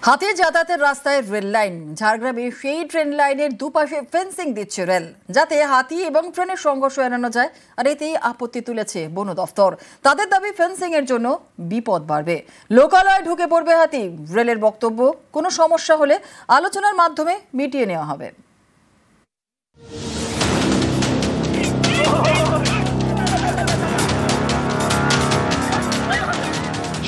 হাতি যাতায়াতের রাস্তায় রেল লাইন। ঝাড়গ্রামে সেই ট্রেন লাইনের দুপাশে ফেন্সিং দিচ্ছে রেল, যাতে হাতি এবং ট্রেনের সংঘর্ষ এড়ানো যায়। আর এতেই আপত্তি তুলেছে বন দফতর। তাদের দাবি, ফেন্সিং এর জন্য বিপদ বাড়বে, লোকালয়ে ঢুকে পড়বে হাতি। রেলের বক্তব্য, কোনো সমস্যা হলে আলোচনার মাধ্যমে মিটিয়ে নেওয়া হবে।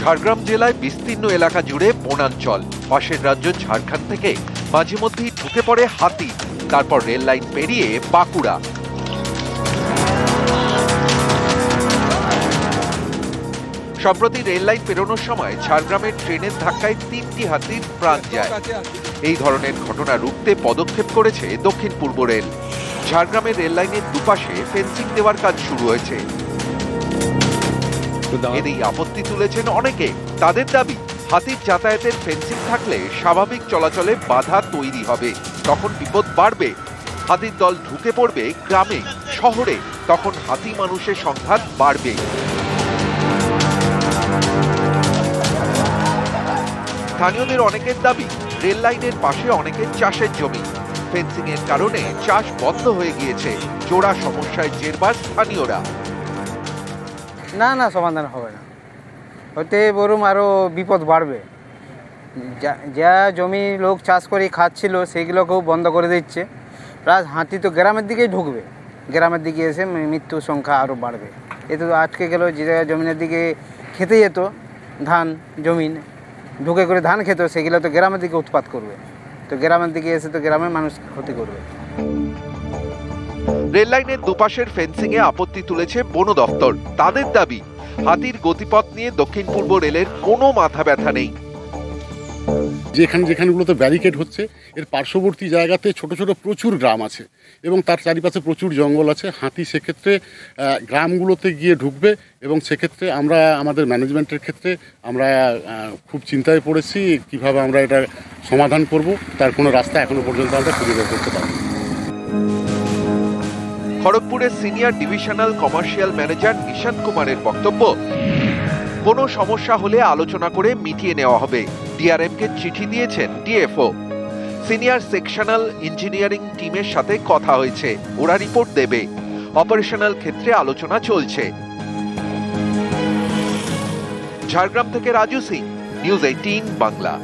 ঝাড়গ্রাম জেলায় বিস্তীর্ণ এলাকা জুড়ে বনাঞ্চল। পাশের রাজ্য ঝাড়খণ্ড থেকে মাঝে মধ্যেই ঢুকে পড়ে হাতি, তারপর রেল লাইন পেরিয়ে বাঁকুড়া। সম্প্রতি রেল লাইন পেরোনোর সময় ঝাড়গ্রামের ট্রেনের ধাক্কায় 3টি হাতির প্রাণ যায়। এই ধরনের ঘটনা রুখতে পদক্ষেপ করেছে দক্ষিণ পূর্ব রেল। ঝাড়গ্রামের রেল লাইনের দুপাশে ফেন্সিং দেওয়ার কাজ শুরু হয়েছে। এতেই আপত্তি তুলেছেন অনেকে। তাদের দাবি, হাতির যাতায়াতের ফেন্সিং থাকলে স্বাভাবিক চলাচলে বাধা তৈরি হবে, তখন বিপদ বাড়বে। হাতির দল ঢুকে পড়বে গ্রামে, শহরে, তখন হাতি মানুষের সংঘাত বাড়বে। স্থানীয়দের অনেকের দাবি, রেল লাইনের পাশে অনেকের চাষের জমি। ফেন্সিং এর কারণে চাষ বন্ধ হয়ে গিয়েছে। জোড়া সমস্যায় জেরবার স্থানীয়রা। না সমাধান হবে না, হতে বরং আরও বিপদ বাড়বে। যা জমি লোক চাষ করে খাচ্ছিল সেগুলোকেও বন্ধ করে দিচ্ছে। প্লাস হাতি তো গ্রামের দিকেই ঢুকবে, গ্রামের দিকে এসে মৃত্যুর সংখ্যা আরও বাড়বে। এ তো আটকে গেল, যে জায়গায় জমিনের দিকে খেতে যেত ধান জমিন, ঢুকে করে ধান খেত, সেগুলো তো গ্রামের দিকে উৎপাত করবে। তো গ্রামের দিকে এসে তো গ্রামের মানুষ ক্ষতি করবে। রেল লাইনের দুপাশের ফেন্সিং এ আপত্তি তুলেছে বন দফতর। তাদের দাবি, হাতির গতিপথ নিয়ে দক্ষিণ পূর্ব রেলের কোনো মাথা ব্যথা নেই। যেখানেগুলোতে ব্যারিকেড হচ্ছে, এর পার্শ্ববর্তী জায়গাতে ছোট ছোট প্রচুর গ্রাম আছে এবং তার চারিপাশে প্রচুর জঙ্গল আছে। হাতি সেক্ষেত্রে গ্রামগুলোতে গিয়ে ঢুকবে এবং সেক্ষেত্রে আমরা আমাদের ম্যানেজমেন্টের ক্ষেত্রে আমরা খুব চিন্তায় পড়েছি কিভাবে আমরা এটা সমাধান করব। তার কোনো রাস্তা এখনো পর্যন্ত আমরা খুঁজে বের করতে পারি। খড়গপুরের senior divisional commercial manager Nishant কুমারের বক্তব্য, কোনো সমস্যা হলে আলোচনা করে মিটিয়ে নেওয়া হবে। ডিআরএম কে চিঠি দিয়েছেন ডিএফও। সিনিয়র সেকশনাল ইঞ্জিনিয়ারিং টিমের সাথে কথা হয়েছে, ওরা রিপোর্ট দেবে। অপারেশনাল ক্ষেত্রে আলোচনা চলছে। ঝাড়গ্রাম থেকে রাজু সিং, নিউজ 18 বাংলা।